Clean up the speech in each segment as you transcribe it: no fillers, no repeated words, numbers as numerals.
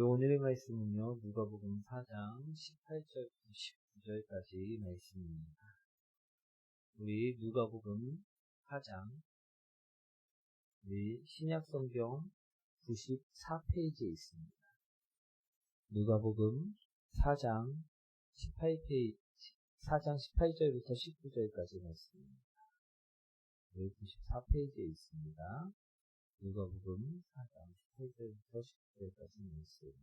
오늘의 말씀은요, 누가복음 4장 18절부터 19절까지 말씀입니다. 우리 누가복음 4장, 우리 신약성경 94페이지에 있습니다. 누가복음 4장 18절부터 19절까지 말씀입니다. 우리 94페이지에 있습니다. 누가복음 4장 18절부터 19절까지 말씀.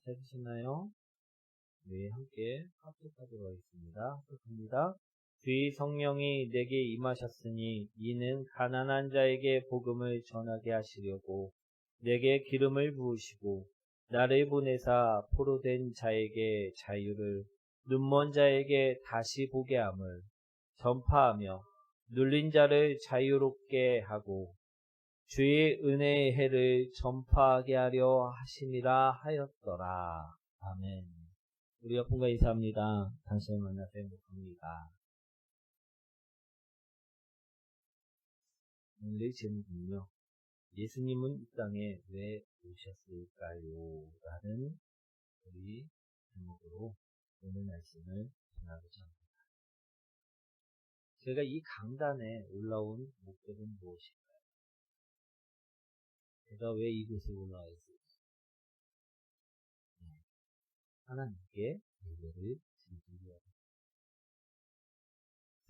찾으셨나요? 네, 함께 합독하도록 하겠습니다. 합독합니다. 주의 성령이 내게 임하셨으니 이는 가난한 자에게 복음을 전하게 하시려고 내게 기름을 부으시고 나를 보내사 포로된 자에게 자유를 눈먼 자에게 다시 보게 함을 전파하며 눌린 자를 자유롭게 하고 주의 은혜의 해를 전파하게 하려 하심이라 하였더라. 아멘. 우리 여러분과 인사합니다. 당신을 만나서 행복합니다. 오늘의 제목은요, 예수님은 이 땅에 왜 오셨을까요? 라는 우리 제목으로 오늘 말씀을 전하고자 합니다. 제가 이 강단에 올라온 목적은 무엇일까요? 제가 왜 이곳에 올라와 있을까요? 하나님께 예배를 드리기 위함이고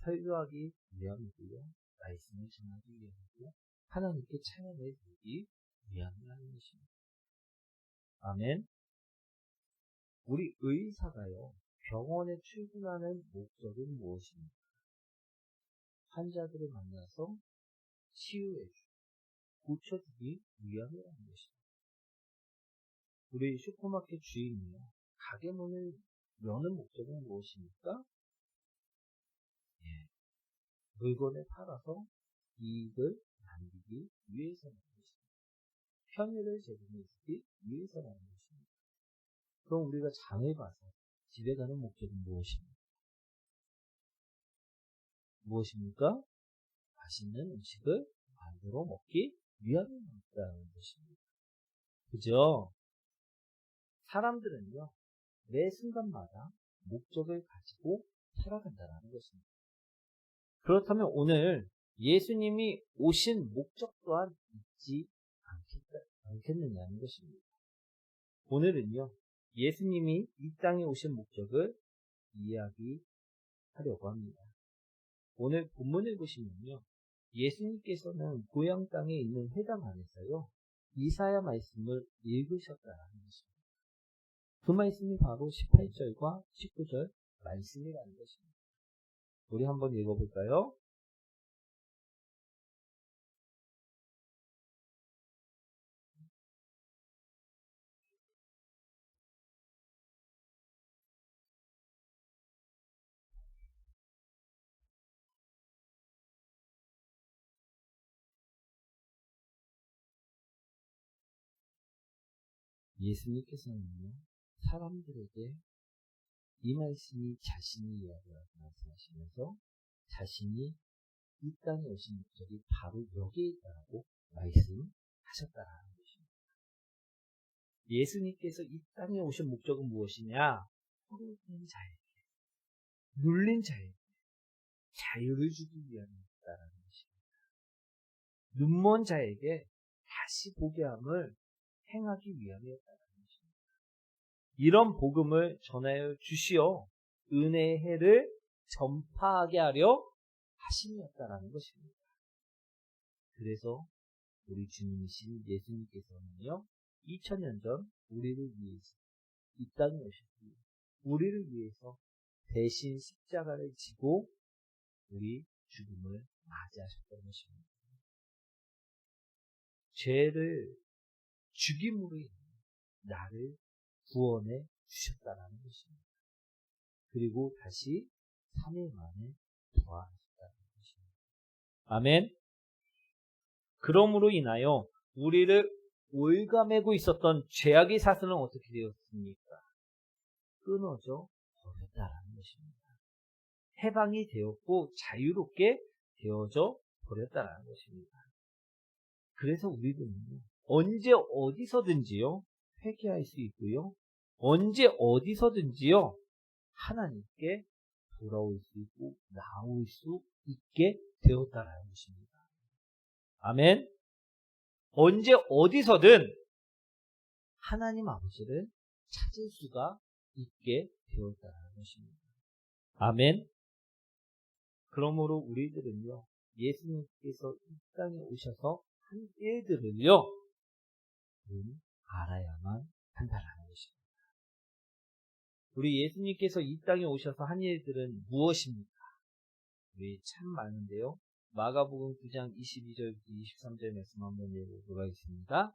설교하기 위함이고요. 말씀을 전하기 위함이고 하나님께 찬양을 드리기 위함이라는 것입니다. 아멘. 우리 의사가요, 병원에 출근하는 목적은 무엇입니까? 환자들을 만나서 치유해주고 고쳐주기 위함이라는 것입니다. 우리 슈퍼마켓 주인이요, 가게 문을 여는 목적은 무엇입니까? 물건을 팔아서 이익을 남기기 위해서라는 것입니다. 편의를 제공해주기 위해서라는 것입니다. 그럼 우리가 장을 봐서 집에 가는 목적은 무엇입니까? 맛있는 음식을 만들어 먹기 위함이었다는 것입니다. 그죠? 사람들은요, 매 순간마다 목적을 가지고 살아간다는 것입니다. 그렇다면 오늘 예수님이 오신 목적 또한 있지 않겠느냐는 것입니다. 오늘은요, 예수님이 이 땅에 오신 목적을 이야기하려고 합니다. 오늘 본문을 보시면요, 예수님께서는 고향 땅에 있는 회당 안에서요, 이사야 말씀을 읽으셨다는 것입니다. 그 말씀이 바로 18절과 19절 말씀이라는 것입니다. 우리 한번 읽어볼까요? 예수님께서는요, 사람들에게 이 말씀이 자신이 이야기라고 말씀하시면서 자신이 이 땅에 오신 목적이 바로 여기에 있다고 말씀하셨다는 것입니다. 예수님께서 이 땅에 오신 목적은 무엇이냐? 포로된 자에게, 눌린 자에게 자유를 주기 위함이었다는 것입니다. 눈먼 자에게 다시 보게 함을 행하기 위함이었다는 것입니다. 이런 복음을 전하여 주시어 은혜의 해를 전파하게 하려 하심이었다라는 것입니다. 그래서 우리 주님이신 예수님께서는요, 2000년 전 우리를 위해서 이 땅에 오셨고 우리를 위해서 대신 십자가를 지고 우리 죽음을 맞이하셨던 것입니다. 죄를 죽임으로 인해 나를 구원해 주셨다는 것입니다. 그리고 다시 3일 만에 부활하셨다는 것입니다. 아멘. 그러므로 인하여 우리를 올가매고 있었던 죄악의 사슬은 어떻게 되었습니까? 끊어져 버렸다는 것입니다. 해방이 되었고 자유롭게 되어져 버렸다라는 것입니다. 그래서 우리들은요, 언제 어디서든지요, 회개할 수 있고요, 언제 어디서든지요, 하나님께 돌아올 수 있고 나올 수 있게 되었다라는 것입니다. 아멘. 언제 어디서든 하나님 아버지를 찾을 수가 있게 되었다는 것입니다. 아멘. 그러므로 우리들은요, 예수님께서 이 땅에 오셔서 한 일들을요, 알아야만 한다는 것입니다. 우리 예수님께서 이 땅에 오셔서 한 일들은 무엇입니까? 우리 참 많은데요. 마가복음 9장 22절부터 23절 말씀 한번 읽어보도록 하겠습니다.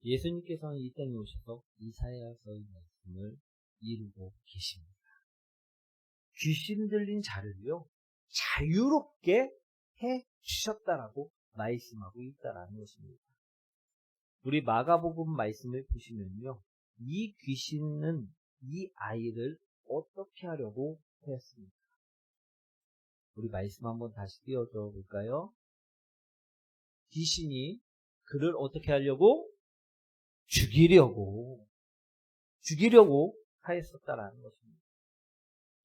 예수님께서는 이 땅에 오셔서 이사야서의 말씀을 이루고 계십니다. 귀신 들린 자를요, 자유롭게 해 주셨다라고 말씀하고 있다라는 것입니다. 우리 마가복음 말씀을 보시면요, 이 귀신은 이 아이를 어떻게 하려고 하였습니까? 우리 말씀 한번 다시 띄워줘 볼까요? 귀신이 그를 어떻게 하려고? 죽이려고 하였었다라는 것입니다.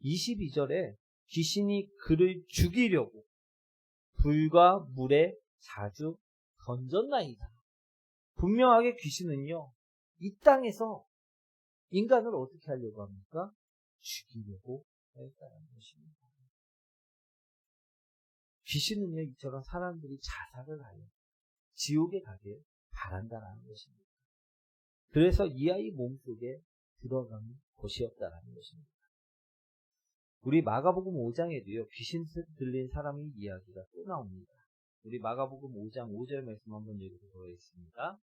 22절에 귀신이 그를 죽이려고 불과 물에 자주 던졌나이다. 분명하게 귀신은요, 이 땅에서 인간을 어떻게 하려고 합니까? 죽이려고 하였다는 것입니다. 귀신은요, 이처럼 사람들이 자살을 하여 지옥에 가길 바란다는 것입니다. 그래서 이 아이 몸속에 들어가는 것이었다는 것입니다. 우리 마가복음 5장에도요, 귀신 들린 사람의 이야기가 또 나옵니다. 우리 마가복음 5장 5절 말씀 한번 읽어보도록 하겠습니다.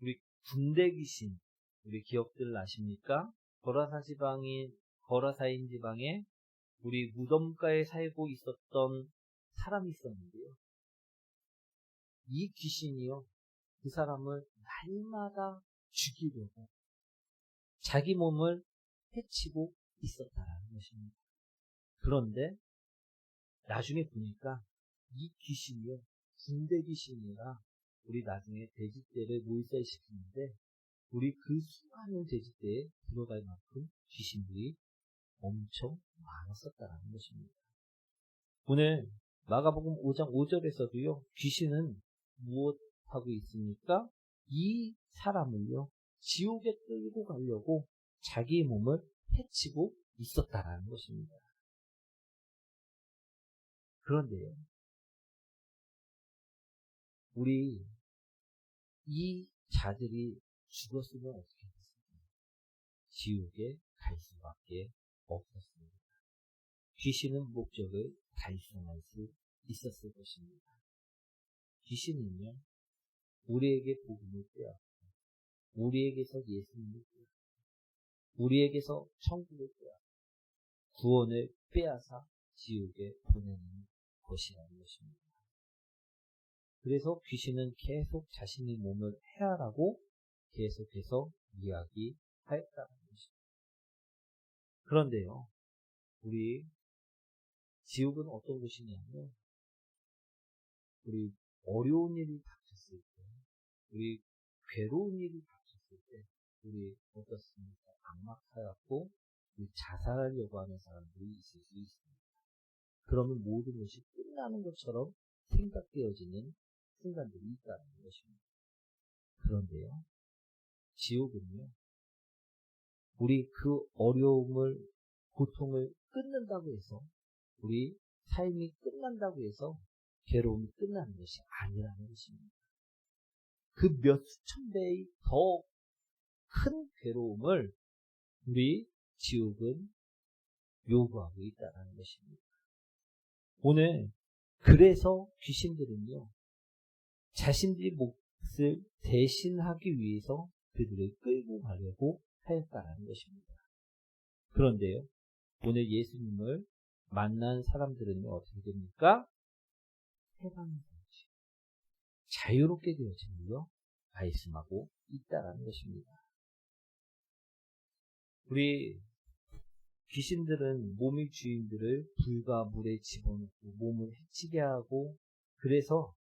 우리 군대 귀신, 우리 기억들 나십니까? 거라사인 지방에 우리 무덤가에 살고 있었던 사람이 있었는데요. 이 귀신이요, 그 사람을 날마다 죽이려고 자기 몸을 해치고 있었다라는 것입니다. 그런데 나중에 보니까 이 귀신이요, 군대 귀신이라 우리 나중에 돼지떼를 몰살시키는데 우리 그 수많은 돼지떼에 들어갈 만큼 귀신들이 엄청 많았었다는 것입니다. 오늘 마가복음 5장 5절에서도요, 귀신은 무엇하고 있습니까? 이 사람을요, 지옥에 끌고 가려고 자기 몸을 해치고 있었다라는 것입니다. 그런데요, 우리 이 자들이 죽었으면 어떻게 됐을까요? 지옥에 갈 수밖에 없었습니다. 귀신은 목적을 달성할 수 있었을 것입니다. 귀신은요, 우리에게 복음을 빼앗고, 우리에게서 예수님을 빼앗고, 우리에게서 천국을 빼앗고, 구원을 빼앗아 지옥에 보내는 것이라는 것입니다. 그래서 귀신은 계속 자신의 몸을 해하라고 계속해서 이야기하였다는 것입니다. 그런데요, 우리 지옥은 어떤 곳이냐면, 우리 어려운 일이 닥쳤을 때, 우리 괴로운 일이 닥쳤을 때, 우리 어떻습니까? 악마하였고 우리 자살하려고 하는 사람들이 있을 수 있습니다. 그러면 모든 것이 끝나는 것처럼 생각되어지는 순간들이 있다는 것입니다. 그런데요, 지옥은요, 우리 그 어려움을, 고통을 끊는다고 해서, 우리 삶이 끝난다고 해서 괴로움이 끝나는 것이 아니라는 것입니다. 그 몇 수천 배의 더 큰 괴로움을 우리 지옥은 요구하고 있다는 것입니다. 오늘 그래서 귀신들은요, 자신들의 몫을 대신하기 위해서 그들을 끌고 가려고 하였다는 것입니다. 그런데요, 오늘 예수님을 만난 사람들은요, 어떻게 됩니까? 해방이 되지, 자유롭게 되어짐을요, 말씀하고 있다라는 것입니다. 우리 귀신들은 몸의 주인들을 불과 물에 집어넣고 몸을 해치게 하고 그래서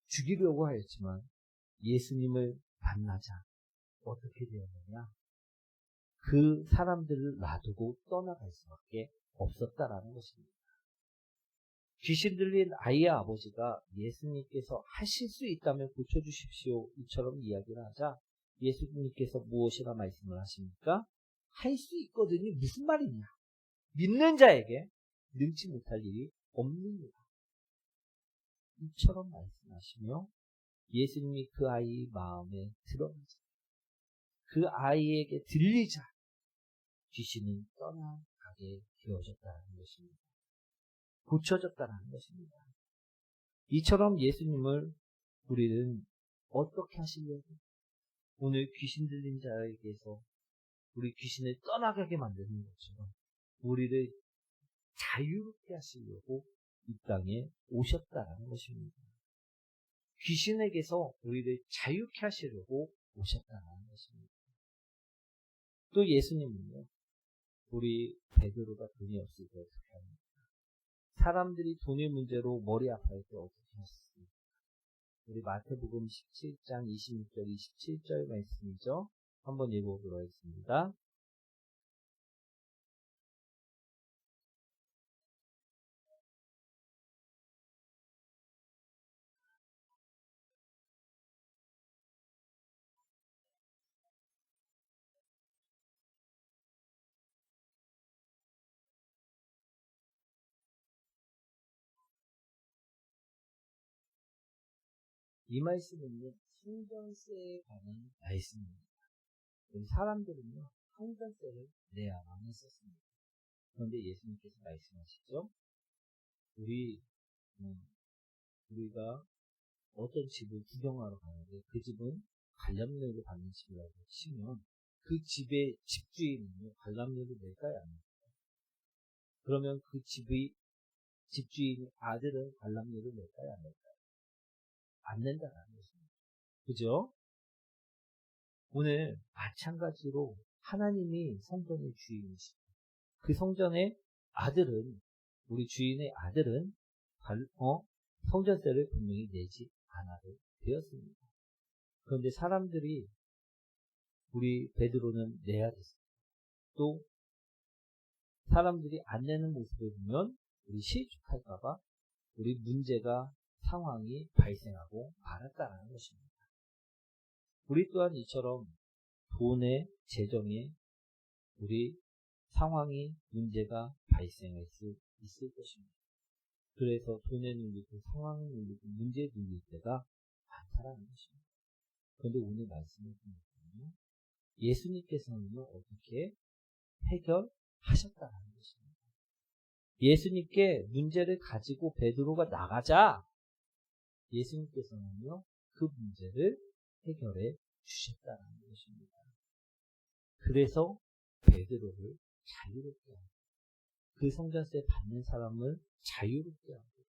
죽이려고 하였지만 예수님을 만나자 어떻게 되었느냐? 그 사람들을 놔두고 떠나갈 수밖에 없었다라는 것입니다. 귀신 들린 아이의 아버지가 예수님께서 하실 수 있다면 고쳐주십시오 이처럼 이야기를 하자 예수님께서 무엇이라 말씀을 하십니까? 할 수 있거든요. 무슨 말이냐? 믿는 자에게 능치 못할 일이 없느니라. 이처럼 말씀하시며 예수님이 그 아이의 마음에 들어가자, 그 아이에게 들리자 귀신은 떠나가게 되어졌다는 것입니다. 고쳐졌다는 것입니다. 이처럼 예수님을 우리는 어떻게 하시려고 오늘 귀신 들린 자에게서 우리 귀신을 떠나가게 만드는 것처럼 우리를 자유롭게 하시려고 이 땅에 오셨다는 것입니다. 귀신에게서 우리를 자유케 하시려고 오셨다는 것입니다. 또 예수님은요, 우리 베드로가 돈이 없을 때 어떻게 합니까? 사람들이 돈의 문제로 머리 아파할 때 어떻게 하셨습니까? 우리 마태복음 17장 26절 27절 말씀이죠. 한번 읽어보도록 하겠습니다. 이 말씀은요, 성전세에 관한 말씀입니다. 우리 사람들은요, 성전세를 내야만 했었습니다. 그런데 예수님께서 말씀하시죠. 우리가 어떤 집을 구경하러 가는데 그 집은 관람료를 받는 집이라고 치면 그 집의 집주인은요, 관람료를 낼까요? 안 낼까요? 그러면 그 집의 집주인의 아들은 관람료를 낼까요? 안 낼까요? 안 낸다는 것입니다. 그죠? 오늘 마찬가지로 하나님이 성전의 주인이시고 그 성전의 아들은 우리 주인의 아들은 성전세를 분명히 내지 않아도 되었습니다. 그런데 사람들이 우리 베드로는 내야 됐습니다. 또 사람들이 안 내는 모습을 보면 우리 실족할까봐 우리 문제가 상황이 발생하고 말았다는 것입니다. 우리 또한 이처럼 돈의 재정에 우리 상황이 문제가 발생할 수 있을 것입니다. 그래서 돈에 눌리고 상황에 눌리고 문제에 눌릴 때가 많다라는 것입니다. 그런데 오늘 말씀을 보면 예수님께서는요, 어떻게 해결하셨다는 것입니다. 예수님께 문제를 가지고 베드로가 나가자 예수님께서는요, 그 문제를 해결해 주셨다는 것입니다. 그래서 베드로를 자유롭게 하고 그 성전세 받는 사람을 자유롭게 하고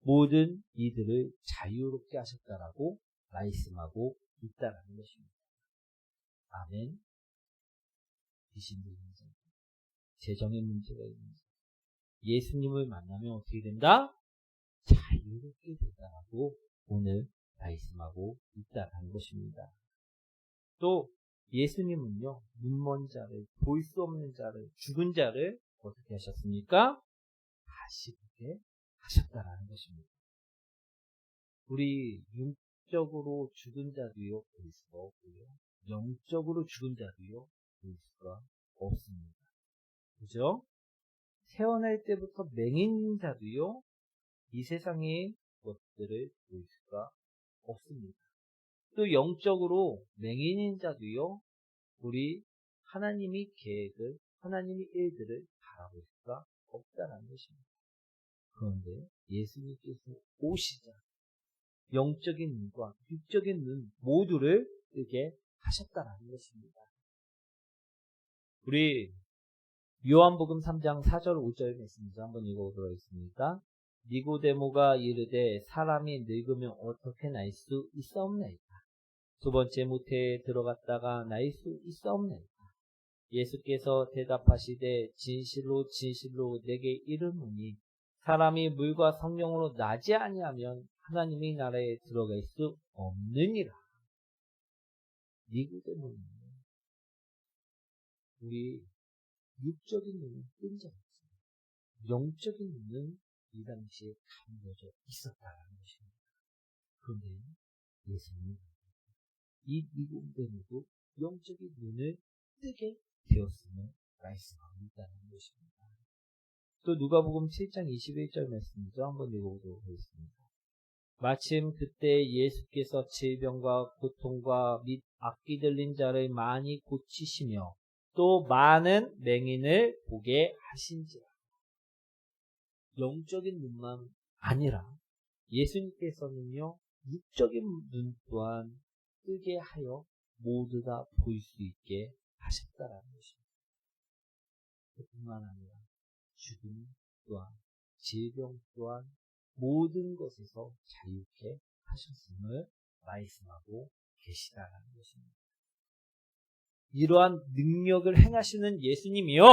모든 이들을 자유롭게 하셨다라고 말씀하고 있다라는 것입니다. 아멘. 귀신들의 문제, 재정의 문제가 있는 예수님을 만나면 어떻게 된다? 자유롭게 된다라고 오늘 말씀하고 있다라는 것입니다. 또 예수님은요, 눈먼 자를, 볼 수 없는 자를, 죽은 자를 어떻게 하셨습니까? 다시 보게 하셨다라는 것입니다. 우리 육적으로 죽은 자도요, 볼 수가 없고요. 영적으로 죽은 자도요, 볼 수가 없습니다. 그죠? 태어날 때부터 맹인인 자도요, 이 세상의 것들을 볼 수가 없습니다. 또 영적으로 맹인인 자도요, 우리 하나님의 계획을, 하나님의 일들을 바라볼 수가 없다는 것입니다. 그런데 예수님께서 오시자 영적인 눈과 육적인 눈 모두를 뜨게 하셨다라는 것입니다. 우리 요한복음 3장 4절 5절 말씀입니다. 한번 읽어보도록 하겠습니다. 니고데모가 이르되 사람이 늙으면 어떻게 날 수 있사옵나이까? 두 번째 모태에 들어갔다가 날 수 있사옵나이까? 예수께서 대답하시되 진실로 진실로 내게 이르노니 사람이 물과 성령으로 나지 아니하면 하나님의 나라에 들어갈 수 없느니라. 니고데모는 우리 육적인 눈은 뜬 자 없어요. 영적인 눈은 이 당시에 감겨져 있었다는 것입니다. 그런데 예수님은 이 니고데모도 영적인 눈을 뜨게 되었음을 말씀하고 있다는 것입니다. 또 누가복음 7장 21절 말씀이죠. 한번 읽어보도록 하겠습니다. 마침 그때 예수께서 질병과 고통과 및 악기 들린 자를 많이 고치시며 또 많은 맹인을 보게 하신지라. 영적인 눈만 아니라 예수님께서는요 육적인 눈 또한 뜨게 하여 모두 다 볼 수 있게 하셨다라는 것입니다. 그뿐만 아니라 죽음 또한 질병 또한 모든 것에서 자유케 하셨음을 말씀하고 계시다라는 것입니다. 이러한 능력을 행하시는 예수님이요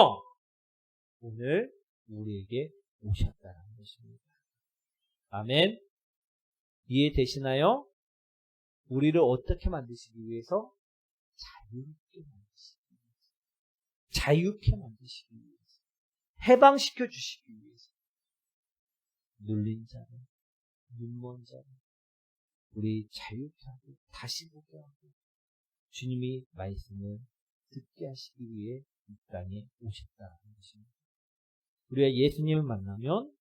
오늘 우리에게 오셨다는 것입니다. 아멘. 이해되시나요? 우리를 어떻게 만드시기 위해서? 자유롭게 만드시기 위해서. 자유케 만드시기 위해서. 해방시켜 주시기 위해서. 눌린 자를, 눈먼 자를 우리 자유케 하고 다시 보게 하고 주님이 말씀을 듣게 하시기 위해 이 땅에 오셨다는 것입니다. 우리가 예수님을 만나면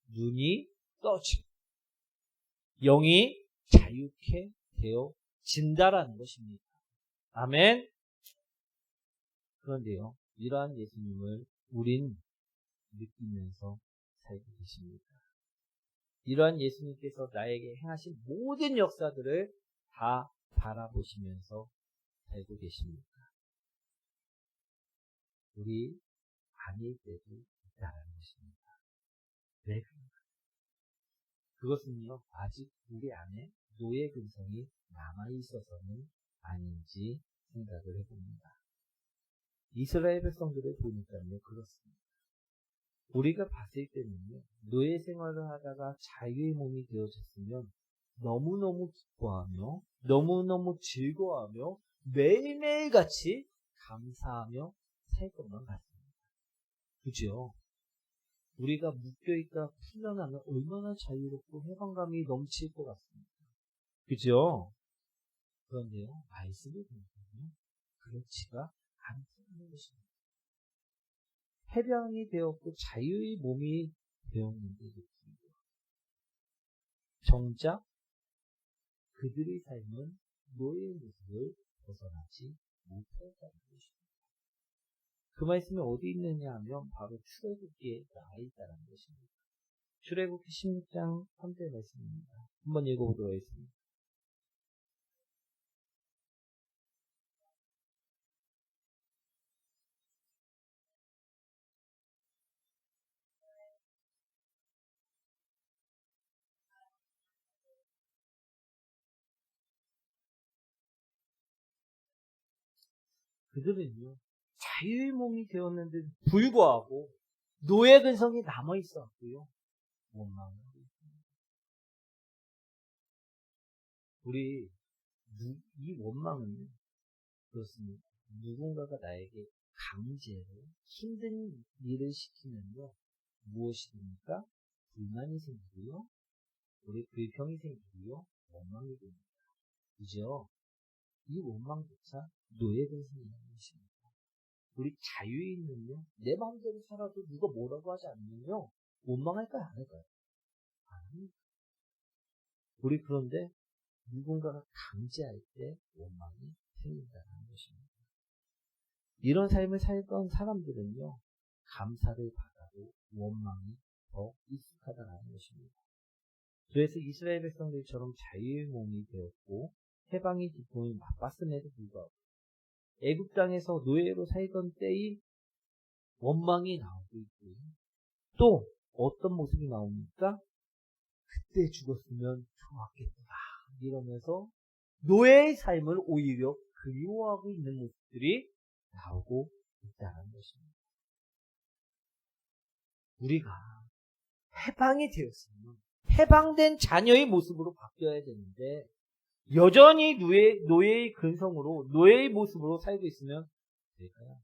눈이 떠지고 영이 자유케 되어진다라는 것입니다. 아멘. 그런데요, 이러한 예수님을 우린 느끼면서 살고 계십니다. 이러한 예수님께서 나에게 행하신 모든 역사들을 다 바라보시면서 살고 계십니다. 우리 아닐 때도 있다는 것입니다. 왜 그런가? 그것은요, 아직 우리 안에 노예 근성이 남아있어서는 아닌지 생각을 해봅니다. 이스라엘 백성들을 보니까요, 그렇습니다. 우리가 봤을 때는요, 노예 생활을 하다가 자유의 몸이 되어졌으면 너무너무 기뻐하며, 너무너무 즐거워하며, 매일매일 같이 감사하며 살 것만 같습니다. 그죠? 우리가 묶여있다 풀려나면 얼마나 자유롭고 해방감이 넘칠 것 같습니다. 그죠? 그런데요, 말씀을 보니까요, 그렇지가 않다는 것입니다. 해방이 되었고 자유의 몸이 되었는데도 불구하고 정작 그들의 삶은 노예의 모습을 벗어나지 못했다는 것입니다. 그 말씀이 어디 있느냐 하면 바로 출애굽기에 나와 있다는 것입니다. 출애굽기 16장 3절 말씀입니다. 한번 읽어보도록 하겠습니다. 그들은요, 자유의 몸이 되었는데도 불구하고 노예 근성이 남아있었고요. 원망을 하고 있습니다. 우리 이 원망은요, 그렇습니다. 누군가가 나에게 강제로 힘든 일을 시키면요, 무엇이 됩니까? 불만이 생기고요, 우리 불평이 생기고요, 원망이 됩니다. 그죠? 이 원망조차 노예 근성이라는 것입니다. 우리 자유에 있는요, 내 마음대로 살아도 누가 뭐라고 하지 않으면요, 원망할까요, 안 할까요? 안 합니다. 우리 그런데 누군가가 강제할 때 원망이 생긴다는 것입니다. 이런 삶을 살던 사람들은요, 감사를 받아도 원망이 더 익숙하다는 것입니다. 그래서 이스라엘 백성들처럼 자유의 몸이 되었고 해방의 기쁨을 맛봤음에도 불구하고 애굽 땅에서 노예로 살던 때의 원망이 나오고 있고요. 또 어떤 모습이 나옵니까? 그때 죽었으면 좋았겠구나 이러면서 노예의 삶을 오히려 그리워하고 있는 모습들이 나오고 있다는 것입니다. 우리가 해방이 되었으면 해방된 자녀의 모습으로 바뀌어야 되는데 여전히 노예의 근성으로 노예의 모습으로 살고 있으면 될까요?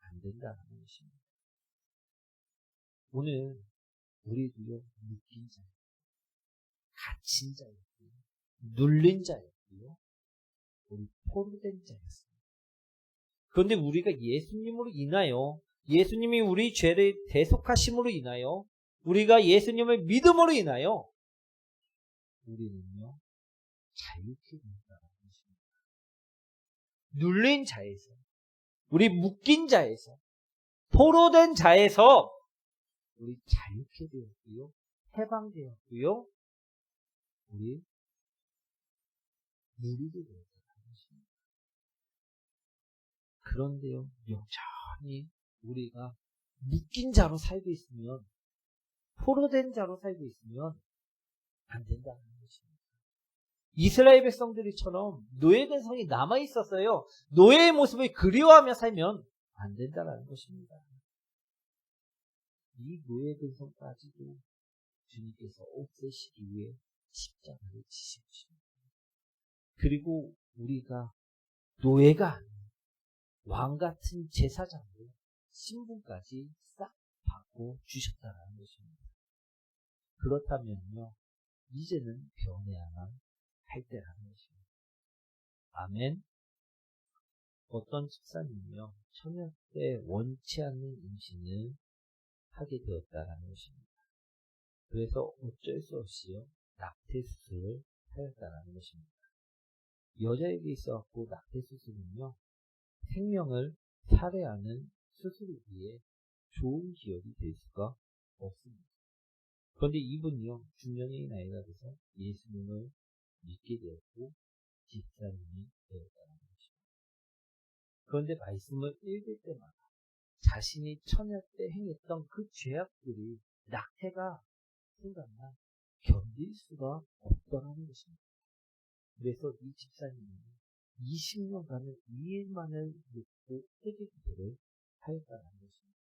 안 된다는 것입니다. 오늘 우리도요 묶인 자, 갇힌 자였고요, 눌린 자였고요, 우리 포로된 자였습니다. 그런데 우리가 예수님으로 인하여 예수님이 우리 죄를 대속하심으로 인하여 우리가 예수님을 믿음으로 인하여 우리는요 자유케 된다는 것입니다. 눌린 자에서 우리 묶인 자에서 포로된 자에서 우리 자유케 되었고요 해방되었고요 우리 누리게 되었다는 것입니다. 그런데요 여전히 우리가 묶인 자로 살고 있으면 포로된 자로 살고 있으면 안 된다는 것입니다. 이스라엘 백성들이처럼 노예된 성이 남아있었어요. 노예의 모습을 그리워하며 살면 안 된다는 것입니다. 이 노예된 성까지도 주님께서 없애시기 위해 십자가를 지신 것입니다. 그리고 우리가 노예가 아닌 왕같은 제사장으로 신분까지 싹 바꿔 주셨다는 것입니다. 그렇다면요 이제는 변해야만 할 때라는 것입니다. 아멘. 어떤 집사님이요 처녀 때 원치 않는 임신을 하게 되었다는 것입니다. 그래서 어쩔 수 없이요 낙태 수술을 하였다는 것입니다. 여자에게 있어갖고 낙태 수술은요 생명을 살해하는 수술이기에 좋은 기억이 될 수가 없습니다. 그런데 이분이요 중년의 나이가 돼서 예수님을 믿게 되었고 집사님이 되었다는 것입니다. 그런데 말씀을 읽을 때마다 자신이 처녀 때 행했던 그 죄악들이 낙태가 생각나 견딜 수가 없더라는 것입니다. 그래서 이 집사님은 20년간을 이 일만을 놓고 회개 기도를 하였다는 것입니다.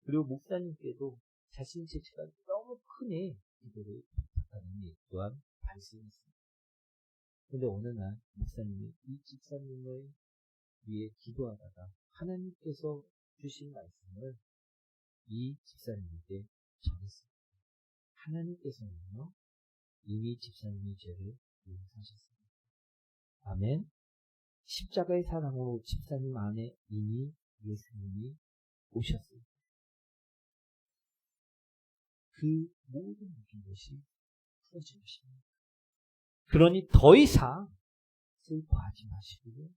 그리고 목사님께도 자신 죄가 너무 크니 기도를 부탁하는 일 또한 발생했습니다. 그런데 어느 날 목사님이 이 집사님을 위해 기도하다가 하나님께서 주신 말씀을 이 집사님에게 전했습니다. 하나님께서는요 이미 집사님의 죄를 용서하셨습니다. 아멘. 십자가의 사랑으로 집사님 안에 이미 예수님이 오셨습니다. 그 모든 것이 풀어진 것입니다. 그러니 더 이상 슬퍼하지 마시고요.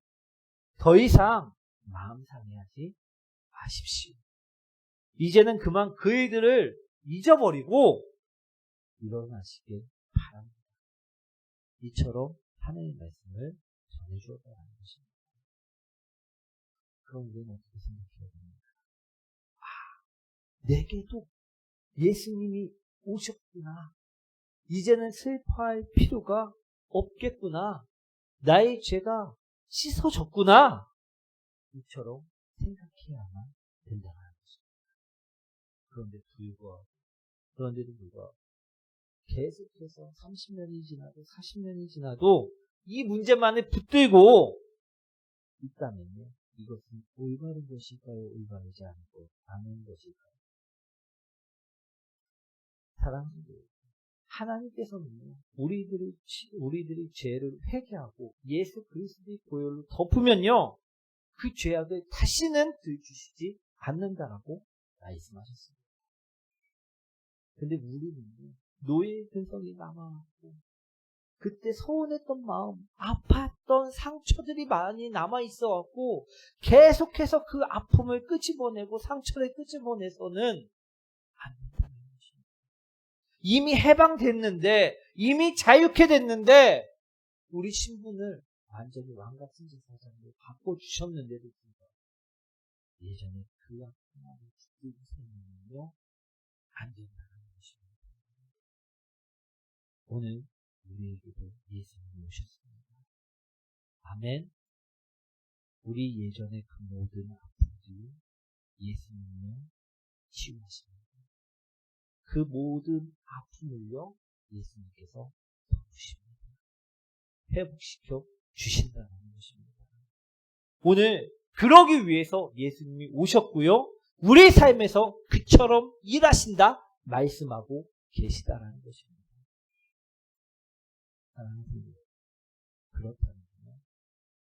더 이상 마음 상해하지 마십시오. 이제는 그만 그 일들을 잊어버리고 일어나시길 바랍니다. 이처럼 하나님의 말씀을 전해주었다는 것입니다. 그럼 우리는 어떻게 생각해야 됩니까? 내게도 예수님이 오셨구나. 이제는 슬퍼할 필요가 없겠구나. 나의 죄가 씻어졌구나. 이처럼 생각해야만 된다는 것입니다. 그런데도 불구하고 계속해서 30년이 지나도 40년이 지나도 이 문제만을 붙들고 있다면요. 이것은 올바른 것일까요? 올바르지 않은 것일까요? 사랑하는 여러분, 하나님께서는요, 우리들이 죄를 회개하고 예수 그리스도의 보혈로 덮으면요, 그 죄악을 다시는 들추시지 않는다라고 말씀하셨습니다. 근데 우리는요, 노예의 근성이 남아있고, 그때 서운했던 마음, 아팠던 상처들이 많이 남아있어갖고, 계속해서 그 아픔을 끄집어내고 상처를 끄집어내서는 안 된다는 것입니다. 이미 해방됐는데, 이미 자유케 됐는데, 우리 신분을 완전히 왕같은 제사장으로 바꿔주셨는데도 불구하고 예전에 그 악마를 붙들고 살면요 안 된다는 것입니다. 오늘 우리에게도 예수님이 오셨습니다. 아멘. 우리 예전에 그 모든 아픔들이 예수님이 치유하십니다. 그 모든 아픔을요 예수님께서 덮으십니다. 회복시켜 주신다는 것입니다. 오늘 그러기 위해서 예수님이 오셨고요. 우리의 삶에서 그처럼 일하신다 말씀하고 계시다라는 것입니다. 하나님, 그렇다면요.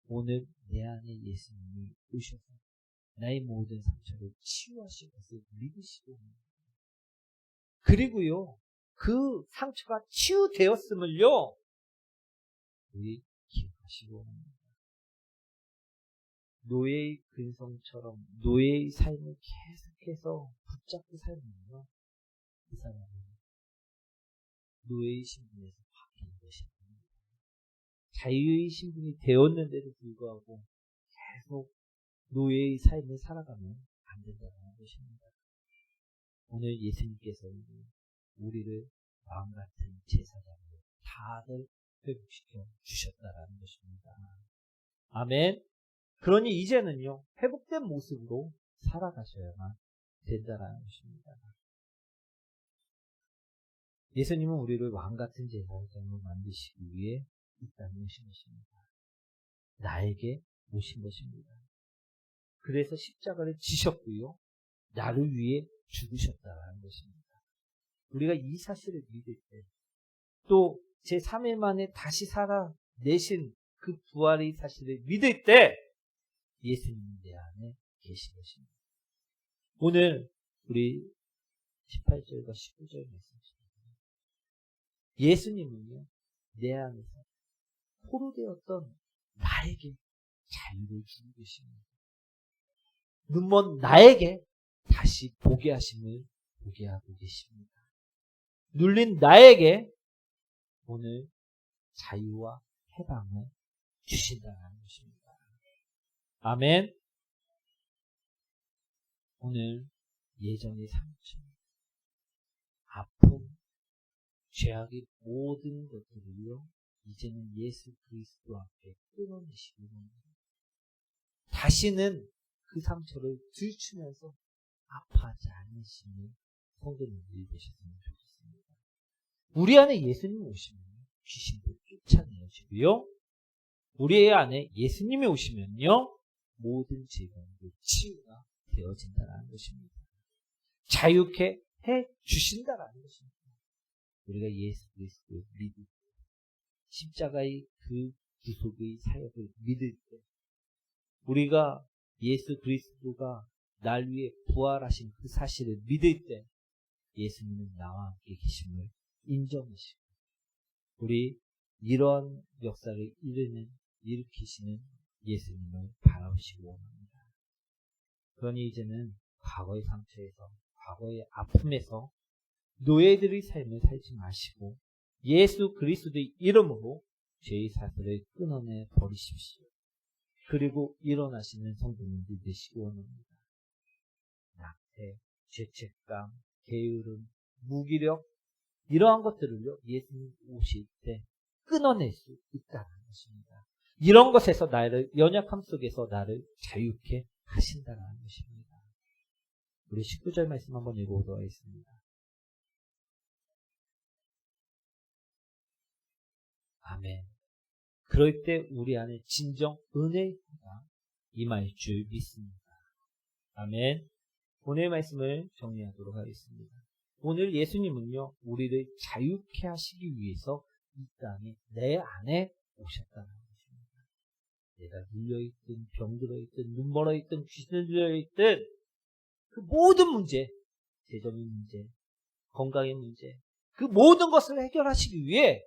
오늘 내 안에 예수님이 오셔서 나의 모든 상처를 치유하실 것을 믿으시고 그리고요. 그 상처가 치유되었음을요. 우리 기억하시고 합니다. 노예의 근성처럼 노예의 삶을 계속해서 붙잡고 살면요. 그 사람은 노예의 신분에서 바뀌는 것이 아닙니다. 자유의 신분이 되었는데도 불구하고 계속 노예의 삶을 살아가면 안 된다는 것입니다. 오늘 예수님께서는 우리를 왕같은 제사장으로 다들 회복시켜 주셨다라는 것입니다. 아멘. 그러니 이제는요, 회복된 모습으로 살아가셔야만 된다라는 것입니다. 예수님은 우리를 왕같은 제사장으로 만드시기 위해 이 땅에 오신 것입니다. 나에게 오신 것입니다. 그래서 십자가를 지셨고요, 나를 위해 죽으셨다라는 것입니다. 우리가 이 사실을 믿을 때, 또 제3일 만에 다시 살아내신 그 부활의 사실을 믿을 때 예수님이 내 안에 계신 것입니다. 오늘 우리 18절과 19절 말씀입니다. 예수님은요, 내 안에서 포로되었던 나에게 자유를 주고 계십니다. 눈먼 나에게 다시 보게 하심을 보게 하고 계십니다. 눌린 나에게 오늘 자유와 해방을 주신다는 것입니다. 아멘. 오늘 예전의 상처, 아픔, 죄악의 모든 것들을요, 이제는 예수 그리스도 앞에 끊어내시기 원합니다. 다시는 그 상처를 들추면서 아파하지 않으시는 성도님들이 되셨으면 좋겠습니다. 우리 안에 예수님이 오시면 귀신도 쫓아내시고요. 우리 안에 예수님이 오시면요, 모든 질병도 치유가 되어진다는 것입니다. 자유케 해 주신다라는 것입니다. 우리가 예수 그리스도를 믿을 때, 십자가의 그 구속의 사역을 믿을 때, 우리가 예수 그리스도가 날 위해 부활하신 그 사실을 믿을 때 예수님은 나와 함께 계심을 인정하시고 우리 이러한 역사를 일으키시는 예수님을 바라보시고 원합니다. 그러니 이제는 과거의 상처에서, 과거의 아픔에서 노예들의 삶을 살지 마시고 예수 그리스도의 이름으로 죄의 사슬을 끊어내 버리십시오. 그리고 일어나시는 성도님들 되시기 원합니다. 낙태, 죄책감, 게으름, 무기력, 이러한 것들을요, 예수님 오실 때 끊어낼 수 있다는 것입니다. 이런 것에서 나를, 연약함 속에서 나를 자유케 하신다는 것입니다. 우리 19절 말씀 한번 읽어보도록 하겠습니다. 아멘. 그럴 때 우리 안에 진정 은혜가 임할 줄 믿습니다. 아멘. 오늘 말씀을 정리하도록 하겠습니다. 오늘 예수님은요, 우리를 자유케 하시기 위해서 이 땅에 내 안에 오셨다는 것입니다. 내가 눌려있든 병들어있든 눈멀어있든 귀신을 들려있든 그 모든 문제, 재정의 문제, 건강의 문제, 그 모든 것을 해결하시기 위해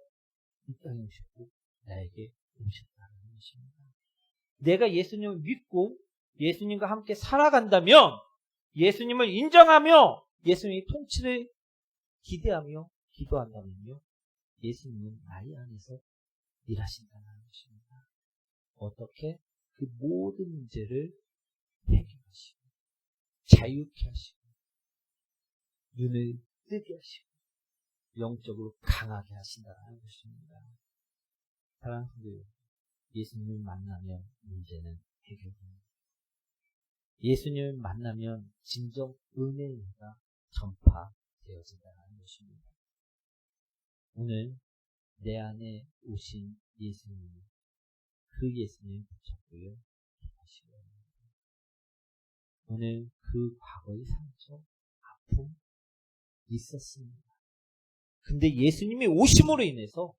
이 땅에 오셨고 나에게 오셨다는 것입니다. 내가 예수님을 믿고 예수님과 함께 살아간다면, 예수님을 인정하며 예수님의 통치를 기대하며 기도한다면요, 예수님은 나의 안에서 일하신다는 것입니다. 어떻게? 그 모든 문제를 해결하시고 자유케 하시고 눈을 뜨게 하시고 영적으로 강하게 하신다는 것입니다. 사랑하는 성도 여러분, 예수님을 만나면 문제는 해결됩니다. 예수님을 만나면 진정 은혜가 전파되어진다는 것입니다. 오늘 내 안에 오신 예수님, 그 예수님 붙잡고요, 기도하시기 바랍니다. 오늘 그 과거의 상처, 아픔 있었습니다. 근데 예수님이 오심으로 인해서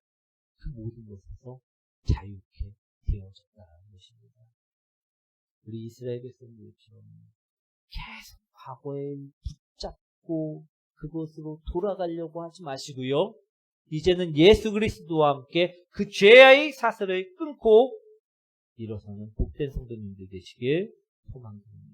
그 모든 것에서 자유케 되어졌다는 것입니다. 우리 이스라엘 백성들처럼 계속 과거에 붙잡고 그것으로 돌아가려고 하지 마시고요. 이제는 예수 그리스도와 함께 그 죄의 사슬을 끊고 일어서는 복된 성도님들 되시길 소망드립니다.